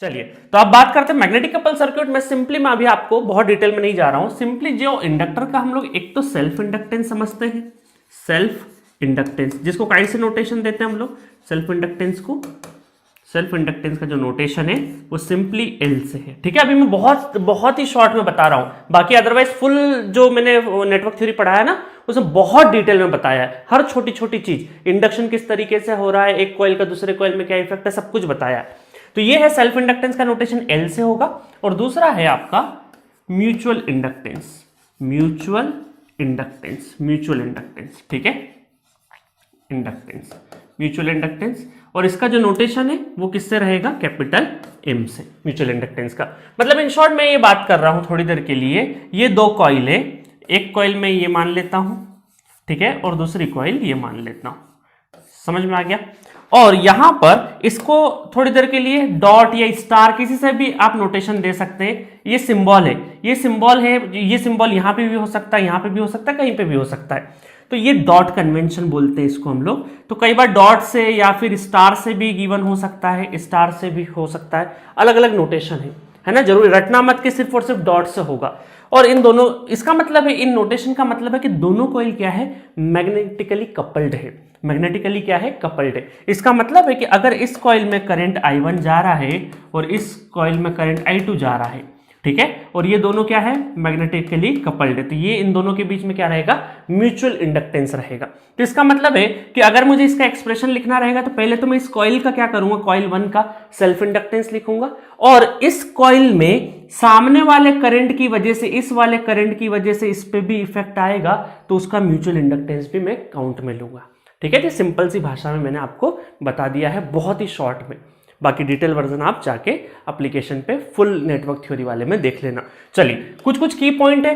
चलिए तो अब बात करते हैं मैग्नेटिक कपल सर्किट में। सिंपली मैं अभी आपको बहुत डिटेल में नहीं जा रहा हूं, सिंपली जो इंडक्टर का हम लोग एक तो सेल्फ इंडक्टेंस समझते हैं, सेल्फ इंडक्टेंस जिसको काइंड से नोटेशन देते हैं हम लोग सेल्फ इंडक्टेंस को। सेल्फ इंडक्टेंस का जो नोटेशन है वो सिंपली एल से है, ठीक है। अभी मैं बहुत ही शॉर्ट में बता रहा हूं, बाकी अदरवाइज फुल जो मैंने नेटवर्क थ्योरी पढ़ाया ना उसमें बहुत डिटेल में बताया है, हर छोटी छोटी चीज, इंडक्शन किस तरीके से हो रहा है, एक कॉइल का दूसरे कॉइल में क्या इफेक्ट है, सब कुछ बताया है। तो ये है सेल्फ इंडक्टेंस का नोटेशन एल से होगा। और दूसरा है आपका mutual inductance, mutual inductance, mutual inductance, ठीक है, इंडक्टेंस, म्यूचुअल इंडक्टेंस। और इसका जो नोटेशन है वो किससे रहेगा, कैपिटल एम से, म्यूचुअल इंडक्टेंस का। मतलब इन शॉर्ट मैं ये बात कर रहा हूं थोड़ी देर के लिए, ये दो कॉइल है, एक कॉइल में ये मान लेता हूं, ठीक है, और दूसरी कॉइल ये मान लेता हूं, समझ में आ गया। और यहां पर इसको थोड़ी देर के लिए डॉट या स्टार किसी से भी आप नोटेशन दे सकते हैं। ये सिंबल है, ये सिंबल है, ये सिंबल यहां पे भी हो सकता है, यहां पे भी हो सकता है, कहीं पे भी हो सकता है। तो ये डॉट कन्वेंशन बोलते हैं इसको हम लोग। तो कई बार डॉट से या फिर स्टार से भी गिवन हो सकता है, स्टार से भी हो सकता है, अलग अलग नोटेशन है ना, जरूरी रटना मत कि सिर्फ और सिर्फ डॉट से होगा। और इन दोनों, इसका मतलब है, इन नोटेशन का मतलब है कि दोनों कॉइल क्या है, मैग्नेटिकली कपल्ड है, मैग्नेटिकली क्या है, कपल्ड है। इसका मतलब है कि अगर इस कॉइल में करंट I1 जा रहा है और इस कॉइल में करंट I2 जा रहा है, ठीक है, और ये दोनों क्या है, मैग्नेटिकली कपल्ड है, तो ये इन दोनों के बीच में क्या रहेगा, म्यूचुअल इंडक्टेंस रहेगा। तो इसका मतलब है कि अगर मुझे इसका एक्सप्रेशन लिखना रहेगा तो पहले तो मैं इस कॉइल का क्या करूंगा, कॉइल 1 का सेल्फ इंडक्टेंस लिखूंगा, और इस कॉइल में सामने वाले करंट की वजह से, इस वाले करंट की वजह से इस पे भी इफेक्ट आएगा, तो उसका म्यूचुअल इंडक्टेंस भी मैं काउंट में लूंगा, ठीक है। तो सिंपल सी भाषा में मैंने आपको बता दिया है, बहुत ही शॉर्ट में। बाकी डिटेल वर्जन आप जाके एप्लीकेशन पे फुल नेटवर्क थ्योरी वाले में देख लेना। चलिए कुछ की पॉइंट है।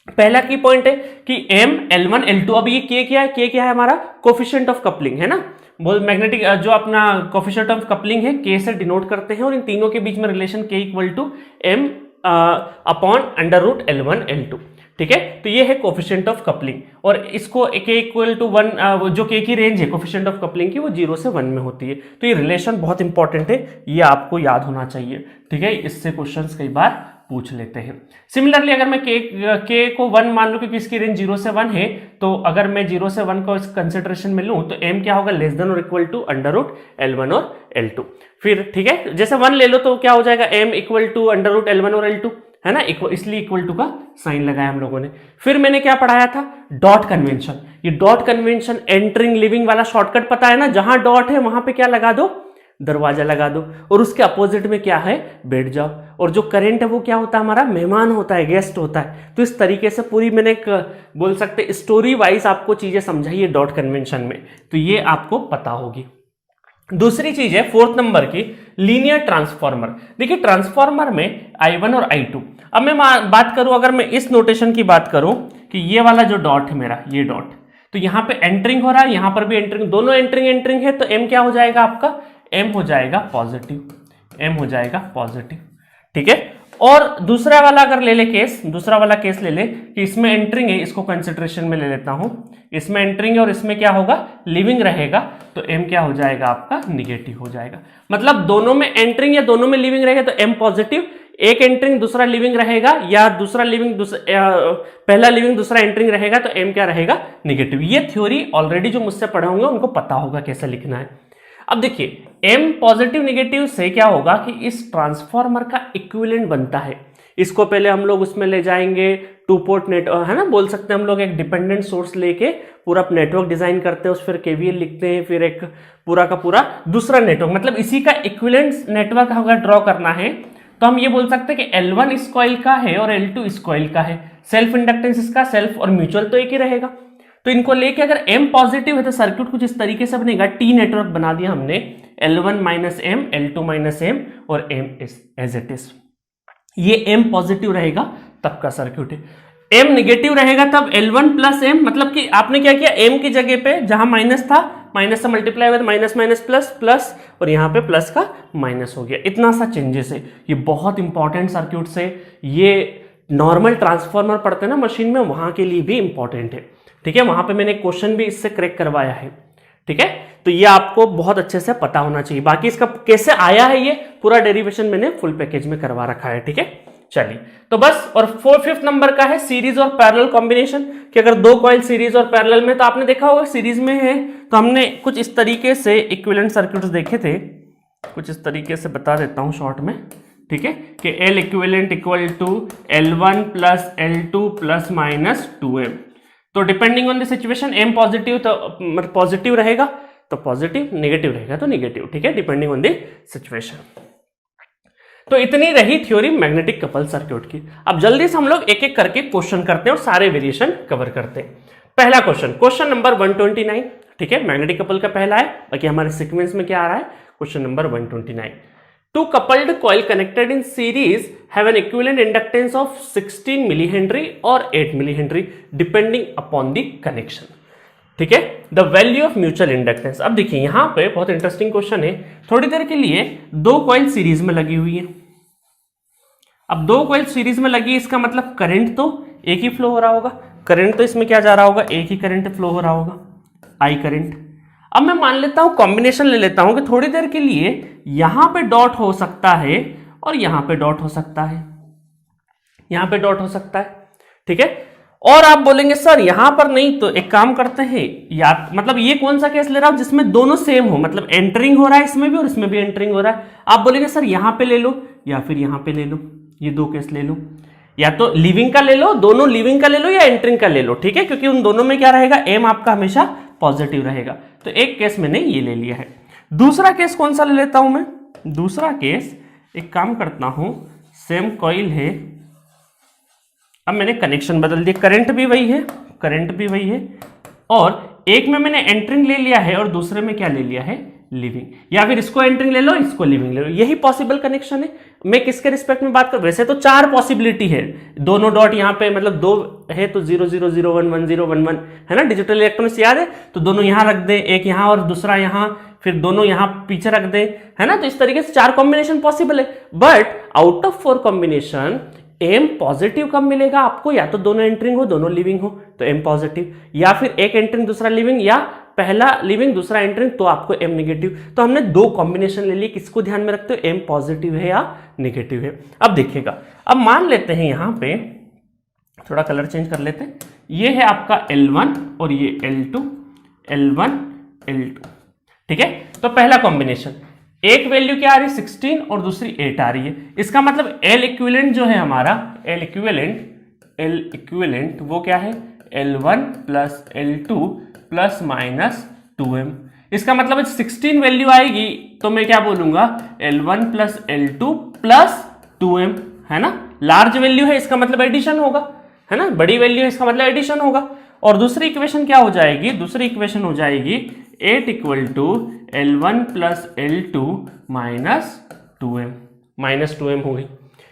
पहला की पॉइंट है कि M L1 L2, अब ये K क्या है, K क्या है हमारा, कोफिशिएंट ऑफ कपलिंग है ना, बोल मैग्नेटिक जो अपना कोफिशिएंट ऑफ कपलिंग है K से डिनोट करते हैं, और इन तीनों के बीच में relation K equal to M upon under root L1 L2, ठीक है। तो ये है कोफिशिएंट ऑफ कपलिंग, और इसको K इक्वल टू 1, जो K की रेंज है कोफिशिएंट ऑफ कपलिंग की वो 0 से 1 में होती है। तो ये रिलेशन बहुत इंपॉर्टेंट है, ये आपको याद होना चाहिए, ठीक है, इससे क्वेश्चंस कई बार पूछ लेते हैं। सिमिलरली अगर मैं K को 1 मान लूं क्योंकि इसकी रेंज 0 से 1 है, तो अगर मैं 0 से 1 को इस कंसिडरेशन में लूं तो M क्या होगा, लेस देन और equal to under root L1 और L2। फिर ठीक है, जैसे 1 ले लो तो क्या हो जाएगा, M equal to under root L1 और L2, है ना, इसलिए इक्वल टू का साइन लगाया हम लोगों ने। फिर मैंने क्या पढ़ाया था, डॉट कन्वेंशन। ये डॉट कन्वेंशन एंटरिंग लिविंग वाला शॉर्टकट पता है ना, जहां डॉट है वहां पे क्या लगा दो, दरवाजा लगा दो, और उसके अपोजिट में क्या है, बैठ जाओ। और जो करंट है वो क्या होता है, हमारा मेहमान होता है, गेस्ट होता है। तो इस तरीके से पूरी मैंने बोल सकते स्टोरी वाइज आपको चीजें समझाई है डॉट कन्वेंशन में, तो ये आपको पता होगी। दूसरी चीज है 4th नंबर की, लीनियर ट्रांसफॉर्मर। देखिए ट्रांसफॉर्मर में I1 और I2, अब मैं बात करूं, अगर मैं इस नोटेशन की बात करूं कि ये वाला जो डॉट है मेरा, ये डॉट, तो यहां पे एंटरिंग हो रहा है, यहां पर भी एंटरिंग, दोनों एंटरिंग है, तो M क्या हो जाएगा आपका, M हो जाएगा पॉजिटिव, M हो जाएगा पॉजिटिव, ठीक है। और दूसरा वाला अगर ले ले केस, दूसरा वाला केस ले ले कि इसमें एंटरिंग है, इसको कंसिडरेशन में ले लेता हूं, इसमें एंटरिंग है और इसमें क्या होगा, लिविंग रहेगा, तो M क्या हो जाएगा आपका, निगेटिव हो जाएगा। मतलब दोनों में एंटरिंग या दोनों में लिविंग रहेगा तो M पॉजिटिव, एक एंटरिंग दूसरा लिविंग रहेगा, या दूसरा लिविंग पहला लिविंग दूसरा एंटरिंग रहेगा, तो M क्या रहेगा, निगेटिव। ये थ्योरी ऑलरेडी जो मुझसे पढ़े होंगे उनको पता होगा कैसे लिखना है। अब देखिए M पॉजिटिव निगेटिव से क्या होगा कि इस ट्रांसफॉर्मर का इक्विवेलेंट बनता है। इसको पहले हम लोग उसमें ले जाएंगे 2 पोर्ट नेट, है ना, बोल सकते हैं हम लोग एक डिपेंडेंट सोर्स लेके पूरा नेटवर्क डिजाइन करते हैं, उस फिर KVL लिखते हैं, फिर एक पूरा का पूरा दूसरा नेटवर्क, मतलब इसी का इक्विवेलेंट नेटवर्क अगर ड्रॉ करना है तो हम ये बोल सकते हैं कि L1 इस कॉइल का है और L2 इस कॉइल का है, सेल्फ इंडक्टेंस इसका, सेल्फ और म्यूचुअल तो एक ही रहेगा। तो इनको लेके अगर M पॉजिटिव है तो सर्किट कुछ इस तरीके से बनेगा, T नेटवर्क बना दिया हमने, L1 minus M, L2 minus M और M एज इट इज। ये M पॉजिटिव रहेगा तब का सर्किट है, M निगेटिव रहेगा तब L1 प्लस M, मतलब कि आपने क्या किया, M की जगह पे जहां माइनस था, माइनस से मल्टीप्लाई हुआ, माइनस माइनस प्लस प्लस, और यहाँ पे प्लस का माइनस हो गया, इतना सा चेंजेस है। ये बहुत इंपॉर्टेंट सर्किट से, ये नॉर्मल ट्रांसफॉर्मर पढ़ते हैं ना मशीन में, वहां के लिए भी इंपॉर्टेंट है, ठीक है। वहां पे मैंने क्वेश्चन भी इससे करेक्ट करवाया है, ठीक है। तो तो ये आपको बहुत अच्छे से पता होना चाहिए। बाकी इसका कैसे आया है ये पूरा डेरिवेशन मैंने फुल पैकेज में करवा रखा है, ठीक है। चलिए तो बस, और 5th नंबर का है सीरीज और पैरेलल कॉम्बिनेशन, कि अगर दो कॉइल सीरीज और पैरेलल में, तो आपने देखा होगा सीरीज में है तो हमने कुछ इस तरीके से इक्विवेलेंट सर्किट्स देखे थे, कुछ इस तरीके से बता देता हूं शॉर्ट में, ठीक है, कि L equivalent equal to L1 plus L2 plus minus 2M। तो depending on the situation M positive तो पॉजिटिव रहेगा तो पॉजिटिव, नेगेटिव रहेगा तो नेगेटिव, ठीक है, डिपेंडिंग ऑन द सिचुएशन। तो इतनी रही थ्योरी मैग्नेटिक कपल सर्किट की। अब जल्दी से हम लोग एक एक करके क्वेश्चन करते हैं और सारे वेरिएशन कवर करते हैं। पहला क्वेश्चन, क्वेश्चन नंबर 129, ठीक है, मैग्नेटिक कपल का पहला है, बाकी हमारे सीक्वेंस में क्या आ रहा है, question number 129। Two coupled coil connected in series have an equivalent inductance of 16 milli henry और 8 milli henry depending upon the connection, ठीक है, the value of mutual inductance. अब देखिए यहां पे बहुत इंटरेस्टिंग क्वेश्चन है। थोड़ी देर के लिए दो कॉइल सीरीज में लगी हुई है। अब दो कॉइल सीरीज में लगी, इसका मतलब करंट तो एक ही फ्लो हो रहा होगा, करंट तो इसमें क्या जा रहा होगा, एक ही करंट फ्लो हो रहा होगा, आई करंट। अब मैं मान लेता हूं, कॉम्बिनेशन ले लेता हूं कि थोड़ी देर के लिए यहां पे डॉट हो सकता है और यहां पे डॉट हो सकता है, यहां पे डॉट हो सकता है, ठीक है। और आप बोलेंगे सर यहां पर नहीं, तो एक काम करते हैं, या मतलब ये कौन सा केस ले रहा हूं जिसमें दोनों सेम हो, मतलब एंटरिंग हो रहा है इसमें भी और इसमें भी एंटरिंग हो रहा है। आप बोलेंगे सर यहां पे ले लो या फिर यहां पे ले लो, ये दो केस ले लो, या तो लिविंग का ले लो, दोनों लिविंग का ले लो या एंटरिंग का ले लो, ठीक है, क्योंकि उन दोनों में क्या रहेगा, एम आपका हमेशा पॉजिटिव रहेगा। तो एक केस मैंने ये ले लिया है। दूसरा केस कौन सा ले लेता हूं मैं, दूसरा केस एक काम करता हूं, सेम कॉइल है, अब मैंने कनेक्शन बदल दिया, करंट भी वही है, करंट भी वही है, और एक में मैंने एंटरिंग ले लिया है और दूसरे में क्या ले लिया है, लिविंग, या फिर इसको एंटरिंग ले लो इसको लिविंग ले लो, यही पॉसिबल कनेक्शन है। मैं किसके रिस्पेक्ट में बात कर, वैसे तो चार पॉसिबिलिटी है, दोनों डॉट यहाँ पे मतलब दो है तो 0 0 0 1 1 0 1 1 है ना, डिजिटल इलेक्ट्रॉनिक्स याद है, तो दोनों यहां रख दें, एक यहां और दूसरा यहां, फिर दोनों यहां पीछे रख दें, है ना, तो इस तरीके से चार कॉम्बिनेशन पॉसिबल है। But out of 4 combination M positive कब मिलेगा आपको, या तो दोनों एंटरिंग हो दोनों लिविंग हो तो एम पॉजिटिव, या फिर एक एंटरिंग दूसरा लिविंग, या पहला लिविंग दूसरा एंटरिंग तो आपको एम नेगेटिव। तो हमने दो कॉम्बिनेशन ले लिए, किसको ध्यान में रखते हो, एम पॉजिटिव है या नेगेटिव है। अब देखिएगा, अब मान लेते हैं यहां पे थोड़ा कलर चेंज कर लेते हैं, ये है आपका L1 और ये L2, L1 L2, ठीक है। तो पहला कॉम्बिनेशन, एक वैल्यू क्या आ रही है 16 और दूसरी 8 आ रही है, इसका मतलब L इक्विवेलेंट जो है हमारा, L इक्विवेलेंट वो क्या है, L1 plus L2 plus minus 2M। इसका मतलब 16 वैल्यू आएगी तो मैं क्या बोलूंगा, L1 plus L2 plus 2M, है ना, लार्ज वैल्यू है इसका मतलब एडिशन होगा, है ना, बड़ी वैल्यू है इसका मतलब एडिशन होगा। और दूसरी इक्वेशन क्या हो जाएगी, दूसरी इक्वेशन हो जाएगी 8 equal to L1 plus L2 minus 2M, minus 2M हो गई,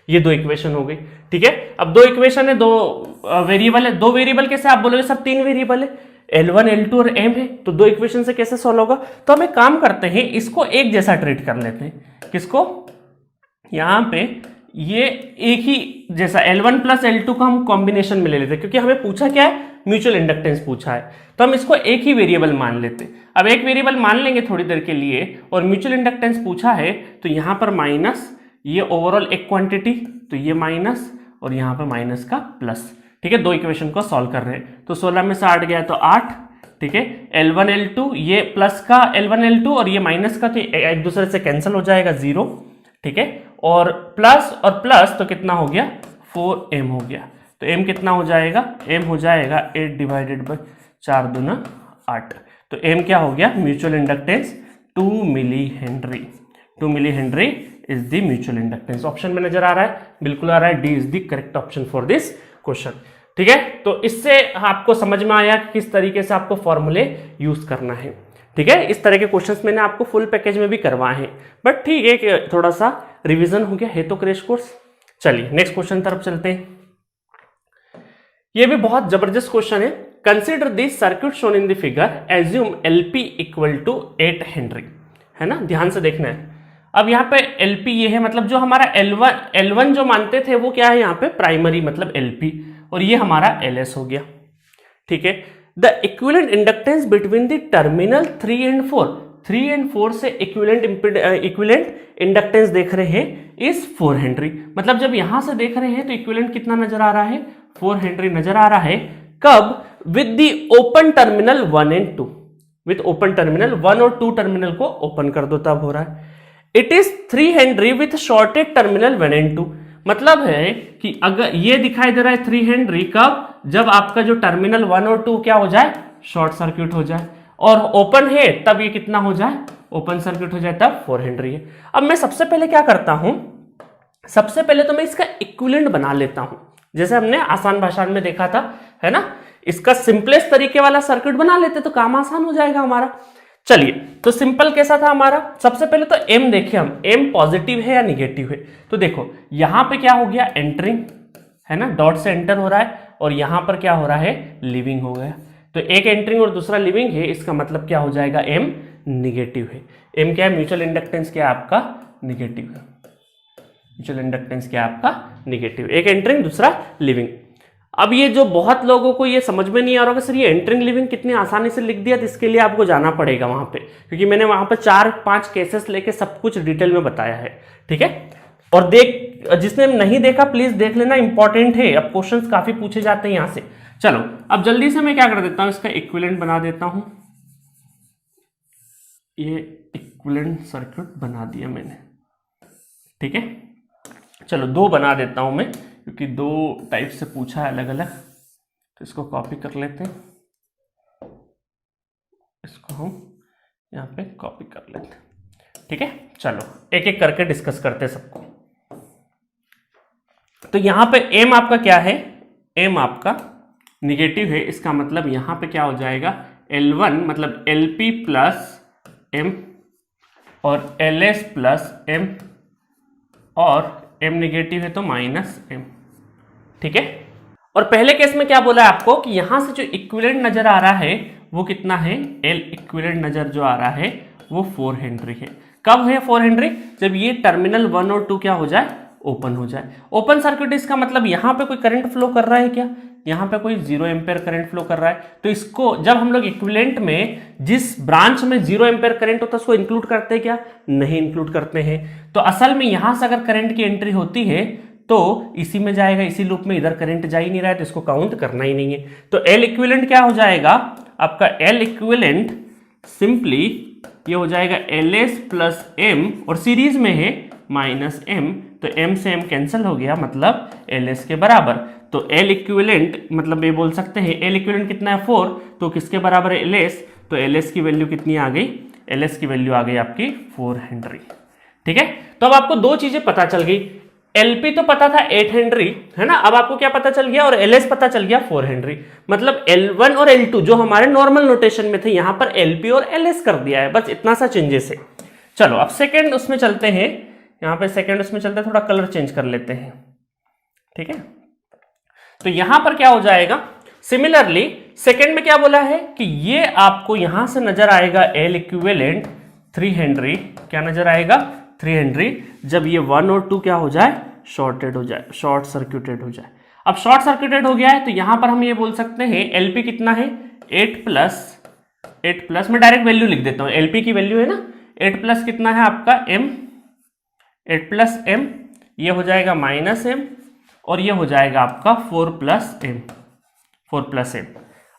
ये दो इक्वेशन हो गई, ठीक है। अब दो इक्वेशन है, दो वेरिएबल है, दो वेरिएबल कैसे, आप बोलोगे सर 3 वेरिएबल है, L1 L2 और M है, तो दो इक्वेशन से कैसे सॉल्व होगा। तो हम एक काम करते हैं, इसको एक जैसा ट्रीट कर लेते हैं, किसको, यहां पे ये एक ही जैसा L1 प्लस L2 को हम कॉम्बिनेशन में ले लेते हैं, क्योंकि हमें पूछा क्या है, म्यूचुअल इंडक्टेंस पूछा है, तो हम इसको एक ही वेरिएबल मान लेते हैं। अब एक वेरिएबल मान लेंगे थोड़ी देर के लिए, और म्यूचुअल इंडक्टेंस पूछा है तो यहां पर माइनस, ये ओवरऑल एक क्वांटिटी तो ये माइनस, और यहां पर माइनस का प्लस, ठीक है। दो इक्वेशन को सॉल्व कर रहे हैं, तो 16 में से 8 गया तो 8, ठीक है। L1 L2 ये प्लस का L1 L2 और ये माइनस का, तो एक दूसरे से कैंसिल हो जाएगा 0, ठीक है। और प्लस तो कितना हो गया, 4M हो गया, तो M कितना हो जाएगा, M हो जाएगा 8 डिवाइडेड बाई 4 दूना 8, तो M क्या हो गया, mutual inductance 2 milli henry, 2 milli henry is the mutual inductance. Option में नजर आ रहा है, बिल्कुल आ रहा है, D is the correct option for this question, ठीक है। तो इससे आपको समझ में आया कि किस तरीके से आपको फॉर्मूले यूज करना है, ठीक है। इस तरह के क्वेश्चंस मैंने आपको फुल पैकेज में भी करवाए हैं, बट ठीक है कि थोड़ा सा रिवीजन हो गया है तो क्रैश कोर्स। चलिए नेक्स्ट क्वेश्चन तरफ चलते हैं, ये भी बहुत जबरदस्त क्वेश्चन है। Consider this circuit shown in the figure, assume LP equal to 8 henry, है ना, ध्यान से देखना है। अब यहाँ पे LP ये है, मतलब जो हमारा L1 जो मानते थे वो क्या है यहाँ पे प्राइमरी, मतलब LP, और ये हमारा LS हो गया, ठीक है। The equivalent inductance between the terminal 3 and 4, 3 and 4 से इक्विवेलेंट इंडक्टेंस देख रहे हैं इज 4 हेनरी। मतलब जब यहां से देख रहे हैं तो इक्विवेलेंट कितना नजर आ रहा है, 4 हेनरी नजर आ रहा है। कब? With the open terminal 1 and 2, with open terminal 1 और 2 टर्मिनल को ओपन कर दो तब हो रहा है। It is 3 Henry with shorted terminal 1 and 2। मतलब है कि अगर ये दिखाई दे रहा है 3 हेनरी कब? जब आपका जो टर्मिनल 1 और 2 क्या हो जाए, शॉर्ट सर्किट हो जाए, और ओपन है तब ये कितना हो जाए, ओपन सर्किट हो जाए तब 4 हेनरी है। अब मैं सबसे पहले क्या करता हूं, सबसे पहले तो मैं इसका इक्विवेलेंट बना लेता हूं, जैसे हमने आसान भाषा में देखा था, है ना। इसका सिंपलेस्ट तरीके वाला सर्किट बना लेते तो काम आसान हो जाएगा हमारा। चलिए, तो सिंपल कैसा था हमारा, सबसे पहले तो एम देखिए हम, एम पॉजिटिव है या निगेटिव है। तो देखो यहां पे क्या हो गया, एंटरिंग है ना, डॉट से एंटर हो रहा है, और यहां पर क्या हो रहा है, लीविंग हो गया। तो एक एंटरिंग और दूसरा लीविंग है, इसका मतलब क्या हो जाएगा, एम निगेटिव है। एम क्या है, म्यूचुअल इंडक्टेंस क्या है आपका, निगेटिव है। म्यूचुअल इंडक्टेंस क्या है आपका, निगेटिव। एक एंटरिंग दूसरा लिविंग। अब ये जो बहुत लोगों को ये समझ में नहीं आ रहा होगा, सर ये एंटरिंग लिविंग कितनी आसानी से लिख दिया, तो इसके लिए आपको जाना पड़ेगा वहां पे, क्योंकि मैंने वहां पर 4-5 केसेस लेके सब कुछ डिटेल में बताया है, ठीक है। और जिसने नहीं देखा प्लीज देख लेना, इंपॉर्टेंट है, अब क्वेश्चंस काफी पूछे जाते हैं यहां से। चलो अब जल्दी से मैं क्या कर देता हूं, इसका इक्विवेलेंट बना देता हूं। ये इक्विवेलेंट सर्किट बना दिया मैंने, ठीक है। चलो 2 बना देता हूं मैं, क्योंकि 2 टाइप से पूछा है अलग अलग। तो इसको कॉपी कर लेते हैं, इसको हम यहाँ पे कॉपी कर लेते हैं, ठीक है। चलो एक एक करके डिस्कस करते हैं सबको। तो यहां पे एम आपका क्या है, एम आपका निगेटिव है, इसका मतलब यहां पे क्या हो जाएगा, L1 मतलब LP प्लस M और LS प्लस M, और M निगेटिव है तो माइनस M, ठीक है। और पहले केस में क्या बोला है आपको कि यहां से जो इक्विवेलेंट नजर आ रहा है वो कितना है, L इक्विवेलेंट नजर जो आ रहा है वो 4 हेनरी है। कब है 4 हेनरी, जब ये टर्मिनल 1 और 2 क्या हो जाए, ओपन हो जाए। ओपन सर्किट इसका मतलब यहां पे कोई करंट फ्लो कर रहा है क्या, यहां पे कोई 0 एम्पेयर करंट फ्लो कर रहा है। तो इसको जब हम लोग इक्विवेलेंट में जिस ब्रांच में 0 एम्पेयर करंट होता है उसको इंक्लूड करते हैं क्या, नहीं इंक्लूड करते हैं। तो असल में यहां से अगर करंट की एंट्री होती है तो इसी में जाएगा, इसी लूप में, इधर करंट जा ही नहीं रहा है तो इसको काउंट करना ही नहीं है। तो L इक्विवेलेंट क्या हो जाएगा आपका, L इक्विवेलेंट सिंपली ये हो जाएगा LS प्लस M, और सीरीज में है माइनस M, तो M से M कैंसिल हो गया, मतलब LS के बराबर। तो L इक्विवेलेंट मतलब ये बोल सकते हैं L इक्विवेलेंट कितना है 4, तो किसके बराबर है LS, तो LS की वैल्यू कितनी आ गई, LS की वैल्यू आ गई आपकी 4 हेनरी, ठीक है। तो अब आपको 2 चीजें पता चल गई, LP तो पता था 8 हेनरी, है ना, अब आपको क्या पता चल गया, और LS पता चल गया 4 हेनरी। मतलब L1 और L2 जो हमारे नॉर्मल नोटेशन में थे, यहां पर LP और LS कर दिया है, बस इतना सा चेंजेस है। चलो अब सेकेंड उसमें चलते हैं, यहाँ पे सेकेंड उसमें चलते हैं, थोड़ा कलर चेंज कर लेते हैं, ठीक है। तो यहां पर क्या हो जाएगा, सिमिलरली सेकेंड में क्या बोला है कि ये आपको यहां से नजर आएगा L इक्विवेलेंट 3 हेनरी, क्या नजर आएगा 3 हेनरी, जब ये 1 और 2 क्या हो जाए, शॉर्टेड हो जाए, शॉर्ट सर्किटेड हो जाए। अब शॉर्ट सर्किटेड हो गया है तो यहां पर हम ये बोल सकते हैं LP कितना है, 8 प्लस मैं डायरेक्ट वैल्यू लिख देता हूं, LP की वैल्यू है ना 8 प्लस कितना है आपका M, 8 प्लस M, ये हो जाएगा माइनस M, और ये हो जाएगा आपका 4 प्लस M।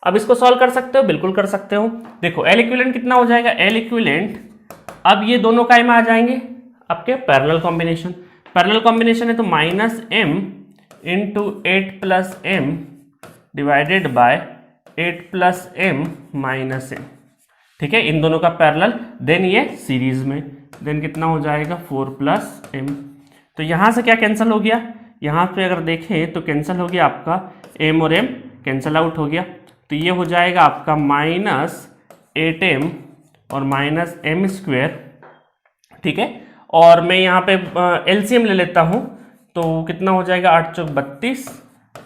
अब इसको सॉल्व कर सकते हो, बिल्कुल कर सकते हो। देखो L इक्विवेलेंट कितना हो जाएगा, L इक्विवेलेंट, अब ये दोनों काय में आ जाएंगे आपके पैरेलल कॉम्बिनेशन, पैरेलल कॉम्बिनेशन है तो minus M into 8 plus M divided by 8 plus M minus M, ठीक है, इन दोनों का पैरेलल, देन ये सीरीज में, देन कितना हो जाएगा 4 प्लस M। तो यहां से क्या कैंसिल हो गया, यहां पे अगर देखें तो कैंसिल हो गया आपका M और M कैंसिल आउट हो गया, तो ये हो जाएगा आपका माइनस 8M और माइनस M स्क्वायर, ठीक है। और मैं यहाँ पे LCM ले लेता हूँ, तो कितना हो जाएगा 8 चौक 32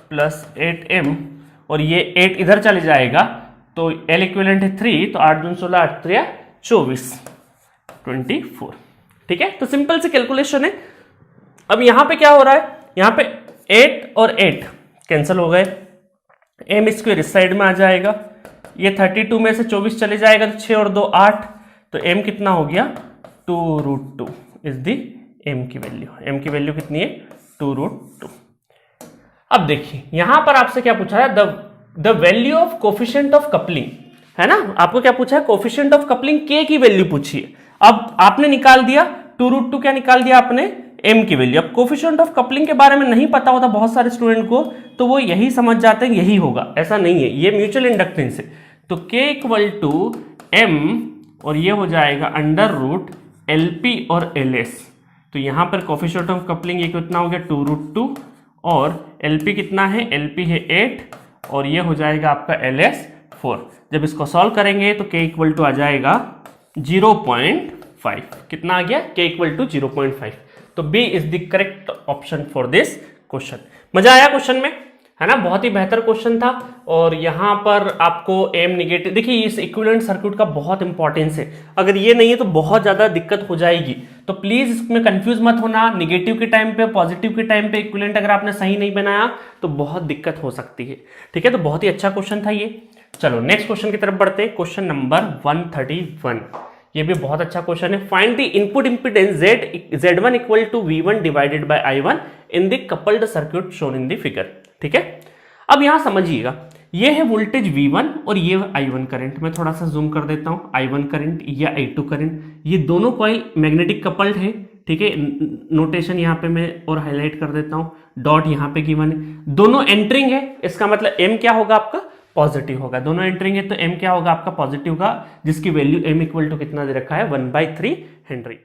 प्लस 8M, और ये 8 इधर चले जाएगा, तो L इक्विवेलेंट है 3, तो 8 दूनी 16, 8 3 24, 24, ठीक है। तो सिंपल से कैलकुलेशन है। अब यहाँ पे क्या हो रहा है, यहाँ पे 8 और 8 कैंसिल हो गए, M स्क्वायर इस साइड में आ जाएगा, ये 32 में से 24 चले जाएगा तो 6 और 2 8, तो m कितना हो गया 2√2 इज दी m की वैल्यू। m की वैल्यू कितनी है 2√2। अब देखिए यहां पर आपसे क्या पूछा है, the value of coefficient of coupling, है ना। आपको क्या पूछा है, कोफिशिएंट ऑफ कपलिंग k की वैल्यू पूछी है। अब आपने निकाल दिया 2√2, क्या निकाल दिया आपने m की वैल्यू। अब कोफिशिएंट ऑफ कपलिंग के बारे में नहीं पता होता बहुत सारे स्टूडेंट को, तो वो यही समझ जाते हैं यही होगा, ऐसा नहीं है, ये म्यूचुअल इंडक्टेंस है। तो k इक्वल टू m और ये हो जाएगा √LP और LS। तो यहां पर कोफिशिएंट ऑफ कपलिंग ये कितना हो गया 2√2 और LP कितना है, LP है 8 और ये हो जाएगा आपका LS 4। जब इसको सॉल्व करेंगे तो k इक्वल टू आ जाएगा 0.5। कितना आ गया, k इक्वल टू 0.5। तो B is the correct option for this question. मजा आया क्वेश्चन में, है ना, बहुत ही बेहतर क्वेश्चन था। और यहां पर आपको एम निगेटिव, देखिए इस इक्विवेलेंट सर्किट का बहुत इंपॉर्टेंस है, अगर ये नहीं है तो बहुत ज्यादा दिक्कत हो जाएगी। तो प्लीज इसमें कंफ्यूज मत होना, निगेटिव के टाइम पे पॉजिटिव के टाइम पे इक्विवेलेंट अगर आपने सही नहीं बनाया तो बहुत दिक्कत हो सकती है, ठीक है। तो बहुत ही अच्छा क्वेश्चन था ये। चलो नेक्स्ट क्वेश्चन की तरफ बढ़ते हैं, क्वेश्चन नंबर 131। ये भी बहुत अच्छा क्वेश्चन है। Find the input impedance Z1 equal to V1 divided by I1 in the coupled circuit shown in the figure, ठीक है। अब यहां समझिएगा, ये है वोल्टेज V1 और ये I1 करंट। मैं थोड़ा सा जूम कर देता हूं, I1 करंट या I2 करंट, ये दोनों कॉइल मैग्नेटिक कपल्ड है, ठीक है। नोटेशन यहां पे मैं और हाईलाइट कर देता हूं, डॉट यहां पे गिवन है, दोनों एंटरिंग है, इसका मतलब M क्या होगा आपका पॉजिटिव होगा। दोनों एंटरिंग है तो M क्या होगा आपका पॉजिटिव का, जिसकी वैल्यू M इक्वल टू कितना दे रखा है 1/3 हेनरी।